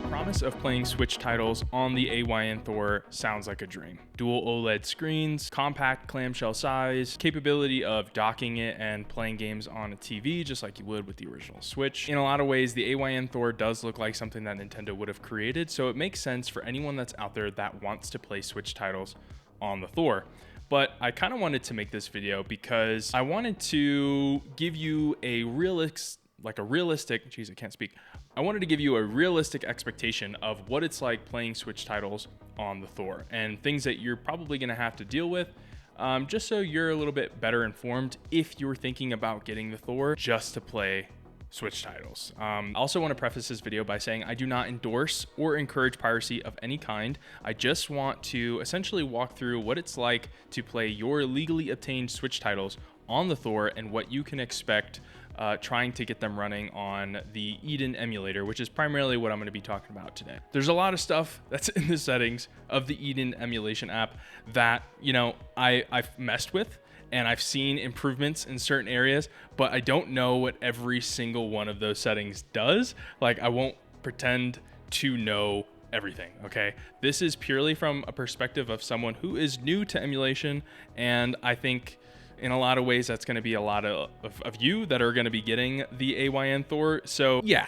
Promise of playing Switch titles on the AYN Thor sounds like a dream. Dual OLED screens, compact clamshell size, capability of docking it and playing games on a TV just like you would with the original Switch. In a lot of ways, the AYN Thor does look like something that Nintendo would have created, so it makes sense for anyone that's out there that wants to play Switch titles on the Thor. But I kind of wanted to make this video because I wanted to give you a realistic, I wanted to give you a realistic expectation of what it's like playing Switch titles on the Thor and things that you're probably going to have to deal with, just so you're a little bit better informed if you're thinking about getting the Thor just to play Switch titles. I also want to preface this video by saying I do not endorse or encourage piracy of any kind. I just want to essentially walk through what it's like to play your legally obtained Switch titles on the Thor and what you can expect trying to get them running on the Eden emulator, which is primarily what I'm going to be talking about today. There's a lot of stuff that's in the settings of the Eden emulation app that, you know, I've messed with and I've seen improvements in certain areas, but I don't know what every single one of those settings does. Like, I won't pretend to know everything, okay? This is purely from a perspective of someone who is new to emulation, and I think in a lot of ways, that's going to be a lot of you that are going to be getting the AYN Thor. So yeah,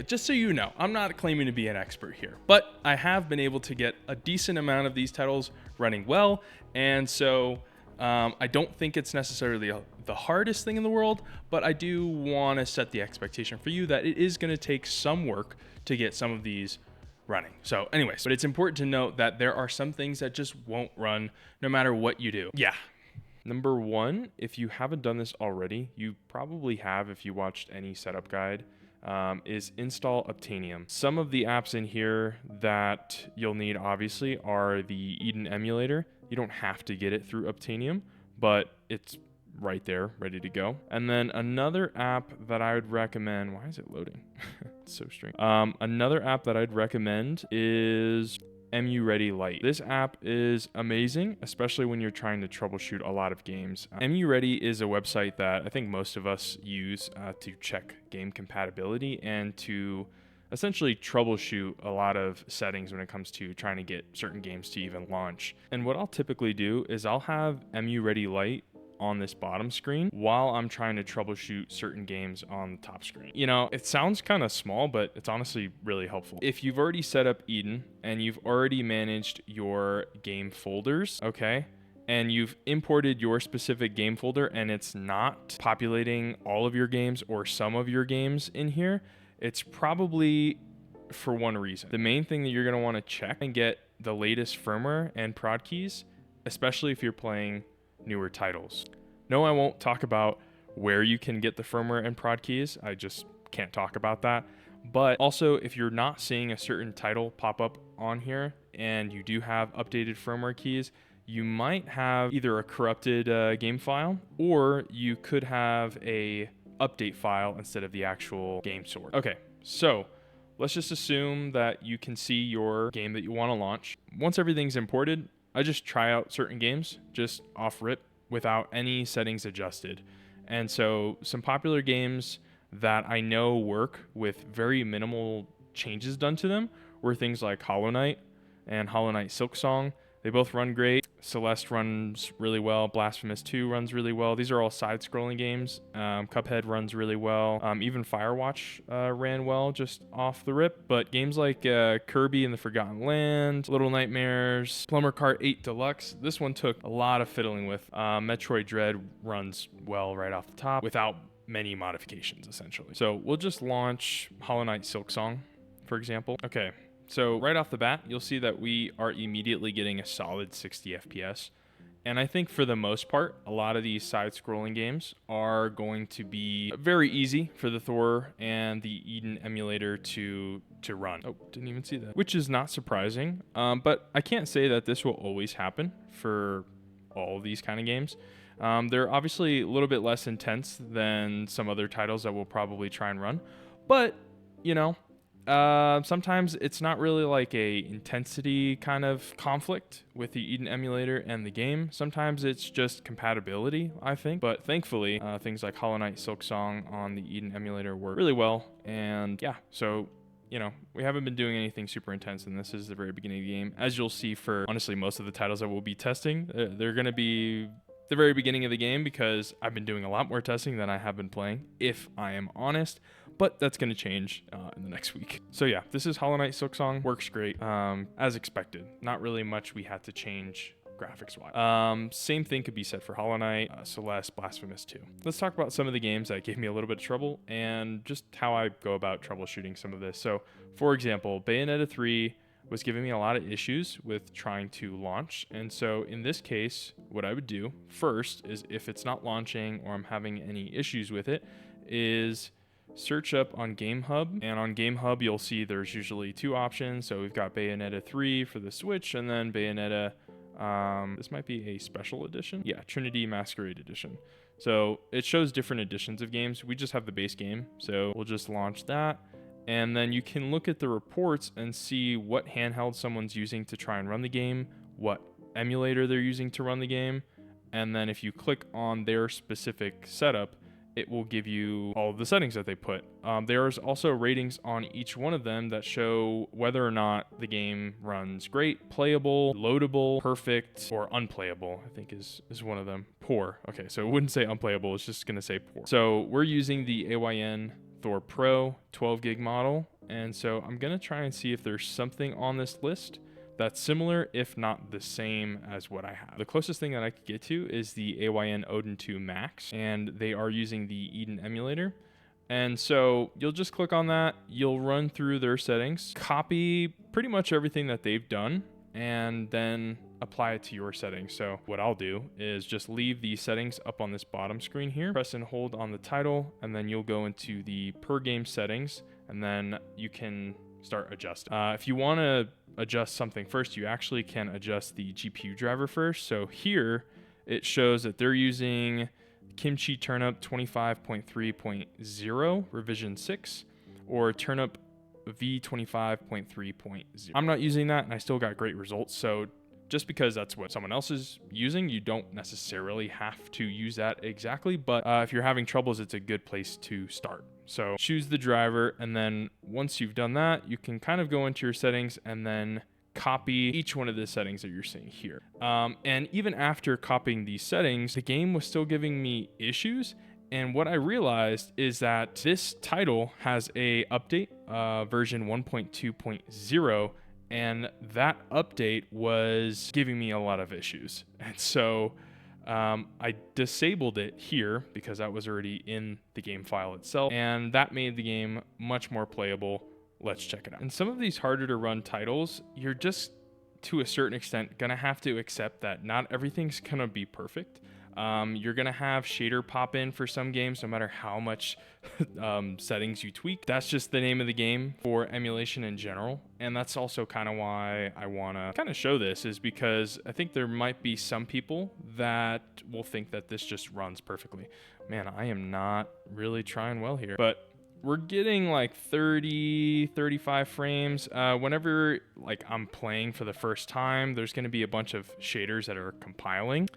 just so you know, I'm not claiming to be an expert here, but I have been able to get a decent amount of these titles running well. And so I don't think it's necessarily the hardest thing in the world, but I do want to set the expectation for you that it is going to take some work to get some of these running. So anyways, but it's important to note that there are some things that just won't run no matter what you do. Yeah. Number one, if you haven't done this already, you probably have if you watched any setup guide, is install Obtainium. Some of the apps in here that you'll need obviously are the Eden emulator. You don't have to get it through Obtainium, but it's right there, ready to go. And then another app that I would recommend, why is it loading? It's so strange. Another app that I'd recommend is EmuReady Lite. This app is amazing, especially when you're trying to troubleshoot a lot of games. EmuReady is a website that I think most of us use to check game compatibility and to essentially troubleshoot a lot of settings when it comes to trying to get certain games to even launch. And what I'll typically do is I'll have EmuReady Lite on this bottom screen while I'm trying to troubleshoot certain games on the top screen. You know, it sounds kind of small, but it's honestly really helpful. If you've already set up Eden and you've already managed your game folders, okay, and you've imported your specific game folder and it's not populating all of your games or some of your games in here, it's probably for one reason. The main thing that you're going to want to check and get the latest firmware and prod keys, especially if you're playing newer titles. No, I won't talk about where you can get the firmware and prod keys. I just can't talk about that. But also, if you're not seeing a certain title pop up on here and you do have updated firmware keys, you might have either a corrupted game file or you could have a update file instead of the actual game source. Okay, so let's just assume that you can see your game that you want to launch. Once everything's imported, I just try out certain games just off rip without any settings adjusted. And so some popular games that I know work with very minimal changes done to them were things like Hollow Knight and Hollow Knight Silksong. They both run great. Celeste runs really well. Blasphemous 2 runs really well. These are all side-scrolling games. Cuphead runs really well. Even Firewatch ran well just off the rip. But games like Kirby and the Forgotten Land, Little Nightmares, Plumber Kart 8 Deluxe, this one took a lot of fiddling with. Metroid Dread runs well right off the top without many modifications, essentially. So we'll just launch Hollow Knight Silksong, for example. Okay. So right off the bat, you'll see that we are immediately getting a solid 60 FPS. And I think for the most part, a lot of these side-scrolling games are going to be very easy for the Thor and the Eden emulator to run. Oh, didn't even see that. Which is not surprising, but I can't say that this will always happen for all of these kind of games. They're obviously a little bit less intense than some other titles that we'll probably try and run. But, you know, Sometimes it's not really like a intensity kind of conflict with the Eden emulator and the game. Sometimes it's just compatibility, I think. But thankfully, things like Hollow Knight, Silksong on the Eden emulator work really well. And yeah, so you know, we haven't been doing anything super intense, and this is the very beginning of the game. As you'll see for, honestly, most of the titles I will be testing, they're going to be the very beginning of the game because I've been doing a lot more testing than I have been playing, if I am honest, but that's going to change in the next week. So yeah, this is Hollow Knight Silksong. Works great, as expected. Not really much we had to change graphics-wise. Same thing could be said for Hollow Knight, Celeste, Blasphemous 2. Let's talk about some of the games that gave me a little bit of trouble and just how I go about troubleshooting some of this. So, for example, Bayonetta 3 was giving me a lot of issues with trying to launch. And so in this case, what I would do first is if it's not launching or I'm having any issues with it, is search up on Game Hub. And on Game Hub, you'll see there's usually two options. So we've got Bayonetta 3 for the Switch and then Bayonetta, this might be a special edition. Yeah, Trinity Masquerade Edition. So it shows different editions of games. We just have the base game. So we'll just launch that. And then you can look at the reports and see what handheld someone's using to try and run the game, what emulator they're using to run the game. And then if you click on their specific setup, it will give you all of the settings that they put. There's also ratings on each one of them that show whether or not the game runs great, playable, loadable, perfect, or unplayable, I think is one of them. Poor. Okay, so it wouldn't say unplayable, it's just gonna say poor. So we're using the AYN Thor Pro 12 gig model, and so I'm gonna try and see if there's something on this list that's similar, if not the same as what I have. The closest thing that I could get to is the AYN Odin 2 Max, and they are using the Eden emulator. And so you'll just click on that, you'll run through their settings, copy pretty much everything that they've done, and then apply it to your settings. So what I'll do is just leave the settings up on this bottom screen here, press and hold on the title, and then you'll go into the per game settings, and then you can start adjusting. If you want to adjust something first, you actually can adjust the GPU driver first. So here it shows that they're using Kimchi Turnip 25.3.0 revision 6 or Turnip V25.3.0. I'm not using that and I still got great results. So just because that's what someone else is using, you don't necessarily have to use that exactly. But if you're having troubles, it's a good place to start. So choose the driver, and then once you've done that, you can kind of go into your settings and then copy each one of the settings that you're seeing here. And even after copying these settings, the game was still giving me issues. And what I realized is that this title has a update, version 1.2.0, and that update was giving me a lot of issues. And so I disabled it here because that was already in the game file itself, and that made the game much more playable. Let's check it out. In some of these harder to run titles, you're just, to a certain extent, gonna have to accept that not everything's gonna be perfect. You're gonna have shader pop in for some games, no matter how much settings you tweak. That's just the name of the game for emulation in general. And that's also kind of why I wanna kind of show this, is because I think there might be some people that will think that this just runs perfectly. Man, I am not really trying well here, but we're getting like 30, 35 frames. Whenever like I'm playing for the first time, there's gonna be a bunch of shaders that are compiling.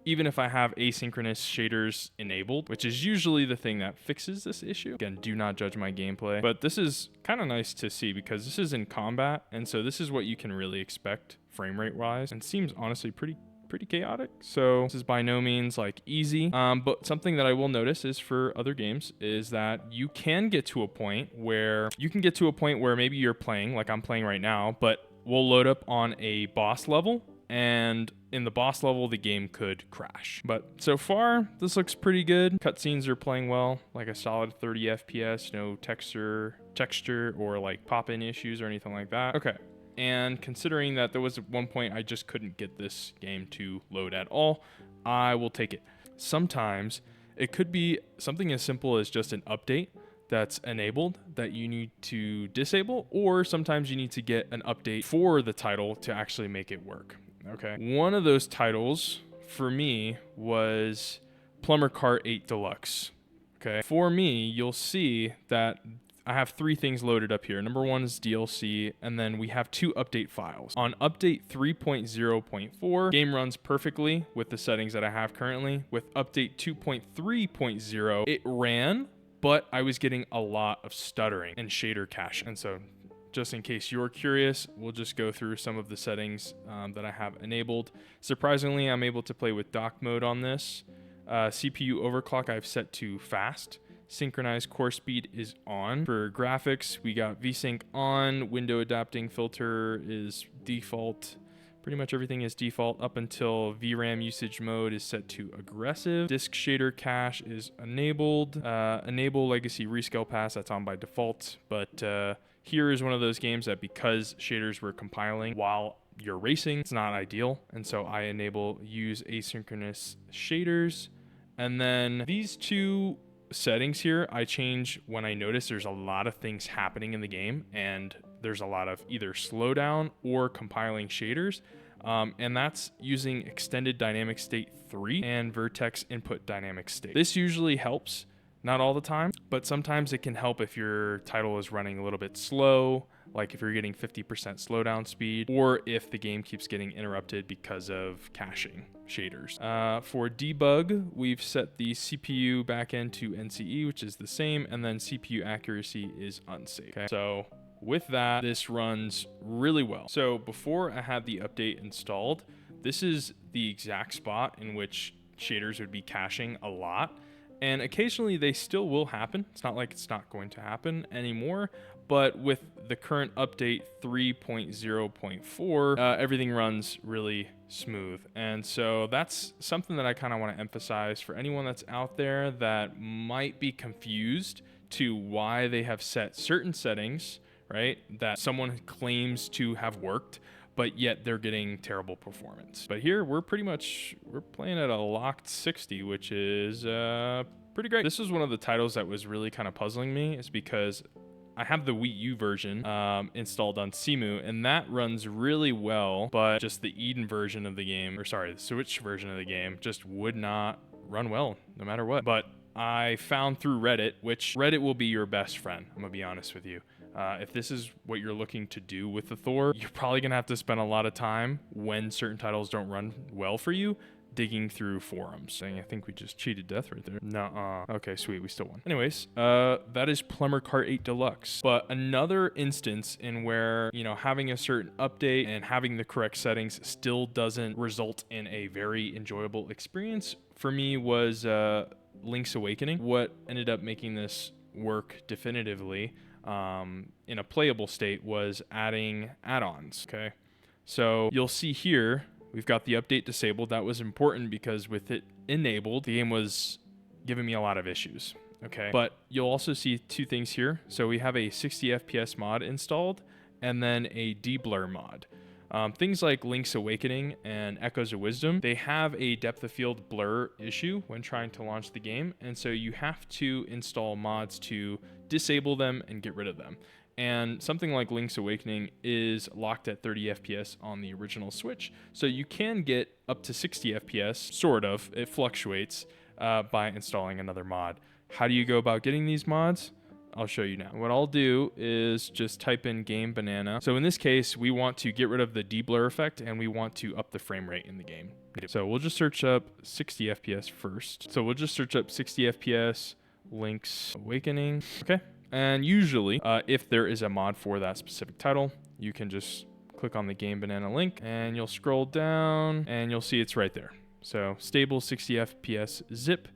Even if I have asynchronous shaders enabled, which is usually the thing that fixes this issue. Again, do not judge my gameplay, but this is kind of nice to see because this is in combat, and so this is what you can really expect frame rate wise, and seems honestly pretty chaotic. So this is by no means like easy, but something that I will notice is for other games is that you can get to a point where maybe you're playing like I'm playing right now, but we'll load up on a boss level, and in the boss level, the game could crash. But so far, this looks pretty good. Cutscenes are playing well, like a solid 30 FPS, no texture or like pop-in issues or anything like that. Okay, and considering that there was one point I just couldn't get this game to load at all, I will take it. Sometimes it could be something as simple as just an update that's enabled that you need to disable, or sometimes you need to get an update for the title to actually make it work. Okay, one of those titles for me was Plumber Kart 8 Deluxe. Okay, for me, you'll see that I have 3 things loaded up here. Number 1 is DLC, and then we have 2 update files. On update 3.0.4, game runs perfectly with the settings that I have currently. With update 2.3.0, it ran, but I was getting a lot of stuttering and shader cache. And so just in case you're curious, we'll just go through some of the settings that I have enabled. Surprisingly, I'm able to play with dock mode on this. CPU overclock I've set to fast. Synchronized core speed is on. For graphics, we got VSync on. Window adapting filter is default. Pretty much everything is default up until VRAM usage mode is set to aggressive. Disk shader cache is enabled. Enable legacy rescale pass, that's on by default. But here is one of those games that because shaders were compiling while you're racing, it's not ideal. And so I enable use asynchronous shaders. And then these 2 settings here I change when I notice there's a lot of things happening in the game and there's a lot of either slowdown or compiling shaders. And that's using extended dynamic state 3 and vertex input dynamic state. This usually helps, not all the time, but sometimes it can help if your title is running a little bit slow, like if you're getting 50% slowdown speed, or if the game keeps getting interrupted because of caching shaders. For debug, we've set the CPU backend to NCE, which is the same, and then CPU accuracy is unsafe. Okay? So with that, this runs really well. So before I had the update installed, this is the exact spot in which shaders would be caching a lot. And occasionally they still will happen. It's not like it's not going to happen anymore, but with the current update 3.0.4, everything runs really smooth. And so that's something that I kind of want to emphasize for anyone that's out there that might be confused to why they have set certain settings, right, that someone claims to have worked, but yet they're getting terrible performance. But here we're playing at a locked 60, which is pretty great. This was one of the titles that was really kind of puzzling me, is because I have the Wii U version installed on CEMU, and that runs really well, but just the Eden version of the game, or sorry, the Switch version of the game just would not run well no matter what. But I found through Reddit, which Reddit will be your best friend, I'm gonna be honest with you. If this is what you're looking to do with the Thor, you're probably gonna have to spend a lot of time when certain titles don't run well for you, digging through forums. I think we just cheated death right there. Nuh-uh. Okay, sweet, we still won. Anyways, that is Plumber Kart 8 Deluxe. But another instance in where, you know, having a certain update and having the correct settings still doesn't result in a very enjoyable experience for me was Link's Awakening. What ended up making this work definitively in a playable state was adding add-ons, okay? So you'll see here, we've got the update disabled. That was important because with it enabled, the game was giving me a lot of issues, okay? But you'll also see 2 things here. So we have a 60 FPS mod installed and then a deblur mod. Things like Link's Awakening and Echoes of Wisdom, they have a depth of field blur issue when trying to launch the game, and so you have to install mods to disable them and get rid of them. And something like Link's Awakening is locked at 30 FPS on the original Switch, so you can get up to 60 FPS, sort of, it fluctuates, by installing another mod. How do you go about getting these mods? I'll show you now. What I'll do is just type in game banana. So in this case, we want to get rid of the deblur effect and we want to up the frame rate in the game. So we'll just search up 60 FPS first. So we'll just search up 60 FPS Link's Awakening. Okay. And usually, if there is a mod for that specific title, you can just click on the game banana link and you'll scroll down and you'll see it's right there. So stable 60 FPS zip.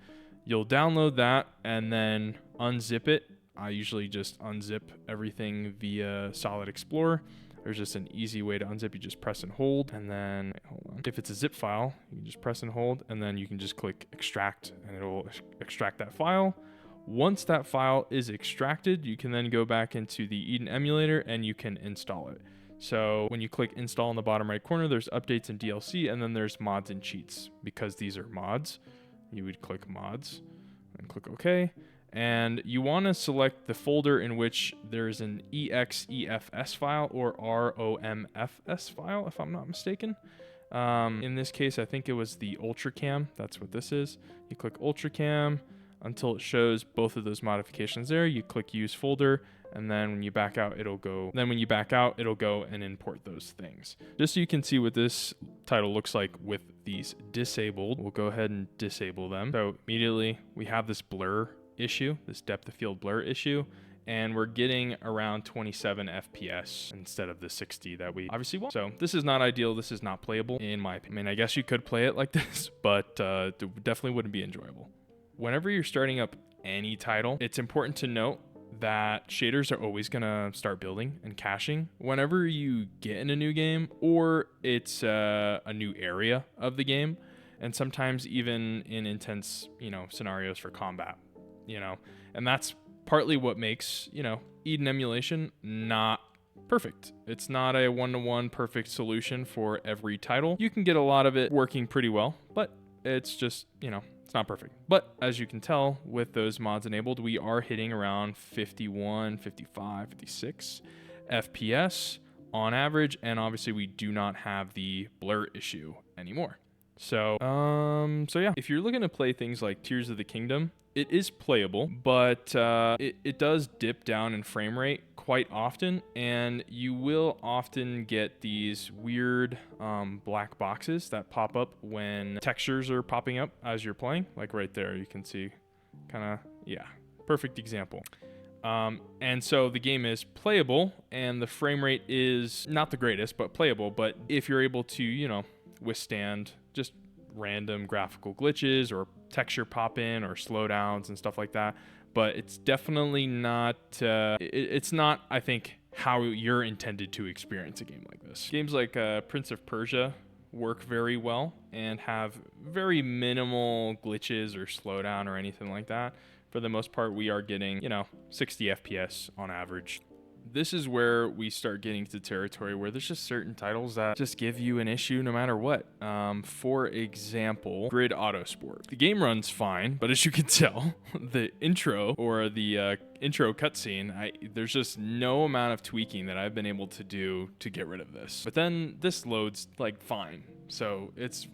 You'll download that and then unzip it. I usually just unzip everything via Solid Explorer. There's just an easy way to unzip. You just press and hold, and then, hold on. If it's a zip file, you can just press and hold, and then you can just click extract, and it'll extract that file. Once that file is extracted, you can then go back into the Eden emulator, and you can install it. So when you click install in the bottom right corner, there's updates and DLC, and then there's mods and cheats. Because these are mods, you would click mods, and click OK. And you want to select the folder in which there's an EXEFS file or ROMFS file, if I'm not mistaken. In this case, I think it was the UltraCam. That's what this is. You click UltraCam until it shows both of those modifications there. You click Use Folder, and then when you back out, it'll go and import those things. Just so you can see what this title looks like with these disabled, we'll go ahead and disable them. So immediately we have this blur issue, this depth of field blur issue, and we're getting around 27 FPS instead of the 60 that we obviously want. So this is not ideal. This is not playable in my opinion. I mean, I guess you could play it like this, but it definitely wouldn't be enjoyable. Whenever you're starting up any title, it's important to note that shaders are always gonna start building and caching whenever you get in a new game, or it's a new area of the game, and sometimes even in intense, scenarios for combat, and that's partly what makes, Eden emulation not perfect. It's not a one-to-one perfect solution for every title. You can get a lot of it working pretty well, but it's just, it's not perfect. But as you can tell, with those mods enabled, we are hitting around 51, 55, 56 FPS on average, and obviously we do not have the blur issue anymore. So yeah, if you're looking to play things like Tears of the Kingdom, it is playable, but it does dip down in frame rate quite often, and you will often get these weird black boxes that pop up when textures are popping up as you're playing. Like right there, you can see perfect example. And so the game is playable, and the frame rate is not the greatest, but playable. But if you're able to, withstand just random graphical glitches or texture pop in or slowdowns and stuff like that, but it's definitely not it's not, I think, how you're intended to experience a game like this. Games like Prince of Persia work very well and have very minimal glitches or slowdown or anything like that. For the most part, we are getting 60 FPS on average. This is where we start getting to territory where there's just certain titles that just give you an issue no matter what. For example, Grid Autosport. The game runs fine, but as you can tell, the intro or the intro cutscene, there's just no amount of tweaking that I've been able to do to get rid of this. But then this loads like fine, so it's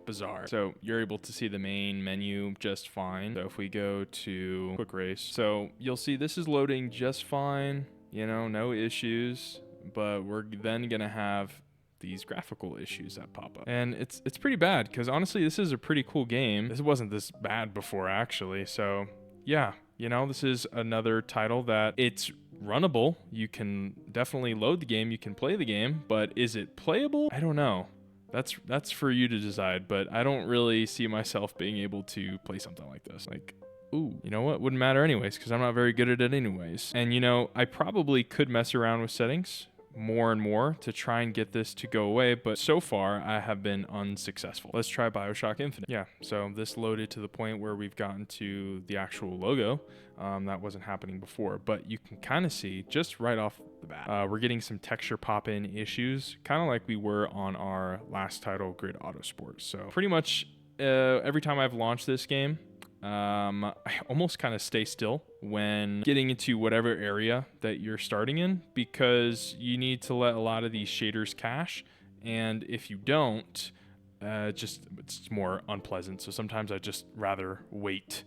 bizarre. So you're able to see the main menu just fine. So if we go to Quick Race, so you'll see this is loading just fine. No issues, but we're then gonna have these graphical issues that pop up, and it's pretty bad because honestly this is a pretty cool game. This wasn't this bad before actually, so yeah, this is another title that it's runnable. You can definitely load the game, you can play the game, but is it playable? I don't know. That's for you to decide, but I don't really see myself being able to play something like this. Like, ooh, you know what? Wouldn't matter anyways, because I'm not very good at it anyways. And I probably could mess around with settings more and more to try and get this to go away, but so far I have been unsuccessful. Let's try Bioshock Infinite. Yeah, so this loaded to the point where we've gotten to the actual logo. That wasn't happening before, but you can kind of see just right off the bat, we're getting some texture pop-in issues, kind of like we were on our last title, Grid Autosport. So pretty much every time I've launched this game, I almost kind of stay still when getting into whatever area that you're starting in, because you need to let a lot of these shaders cache, and if you don't, it's more unpleasant. So sometimes I just rather wait.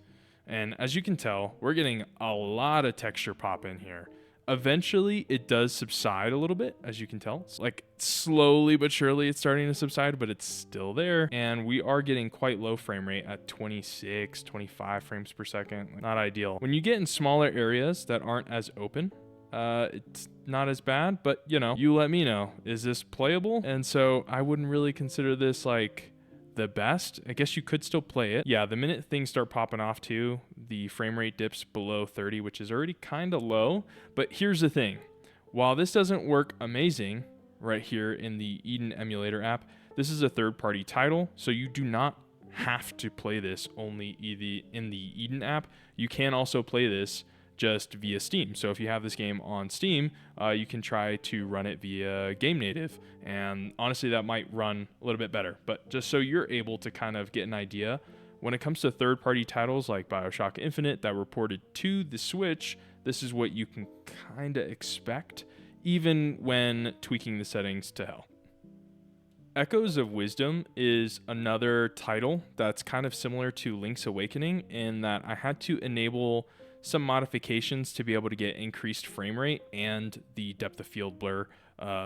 And as you can tell, we're getting a lot of texture pop in here. Eventually it does subside a little bit, as you can tell. It's like slowly but surely it's starting to subside, but it's still there. And we are getting quite low frame rate at 26, 25 frames per second. Like, not ideal. When you get in smaller areas that aren't as open, it's not as bad, but you let me know, is this playable? And so I wouldn't really consider this like the best. I guess you could still play it. Yeah, the minute things start popping off too, the frame rate dips below 30, which is already kind of low. But here's the thing. While this doesn't work amazing right here in the Eden emulator app, this is a third-party title, so you do not have to play this only in the Eden app. You can also play this just via Steam. So if you have this game on Steam, you can try to run it via Game Native, and honestly that might run a little bit better. But just so you're able to kind of get an idea, when it comes to third-party titles like Bioshock Infinite that reported to the Switch, this is what you can kind of expect, even when tweaking the settings to hell. Echoes of Wisdom is another title that's kind of similar to Link's Awakening in that I had to enable some modifications to be able to get increased frame rate and the depth of field blur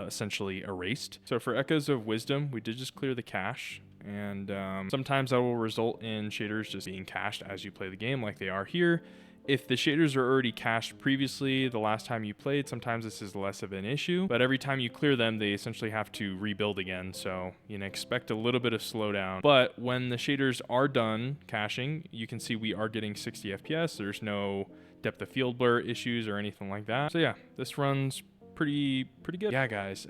essentially erased. So for Echoes of Wisdom, we did just clear the cache, and sometimes that will result in shaders just being cached as you play the game like they are here. If the shaders are already cached previously the last time you played, sometimes this is less of an issue, but every time you clear them, they essentially have to rebuild again. So you know, expect a little bit of slowdown. But when the shaders are done caching, you can see we are getting 60 FPS. There's no depth of field blur issues or anything like that. So yeah, this runs pretty good. Yeah, guys,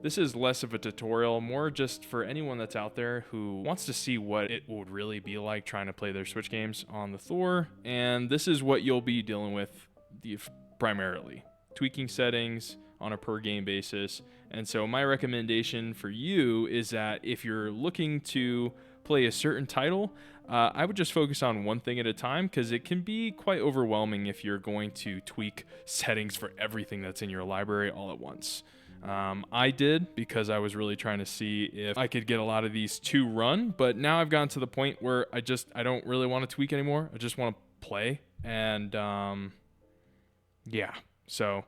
this is less of a tutorial, more just for anyone that's out there who wants to see what it would really be like trying to play their Switch games on the Thor. And this is what you'll be dealing with primarily. Tweaking settings on a per game basis. And so my recommendation for you is that if you're looking to play a certain title, I would just focus on one thing at a time, because it can be quite overwhelming if you're going to tweak settings for everything that's in your library all at once. I did, because I was really trying to see if I could get a lot of these to run, but now I've gotten to the point where I don't really want to tweak anymore. I just want to play. And yeah, so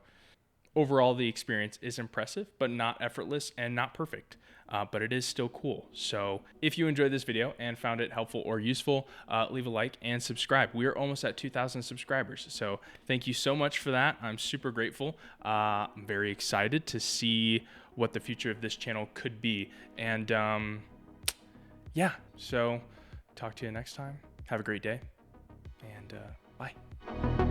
overall the experience is impressive, but not effortless and not perfect. But it is still cool. So if you enjoyed this video and found it helpful or useful, leave a like and subscribe. We are almost at 2,000 subscribers. So thank you so much for that. I'm super grateful. I'm very excited to see what the future of this channel could be. And yeah, so talk to you next time. Have a great day, and bye.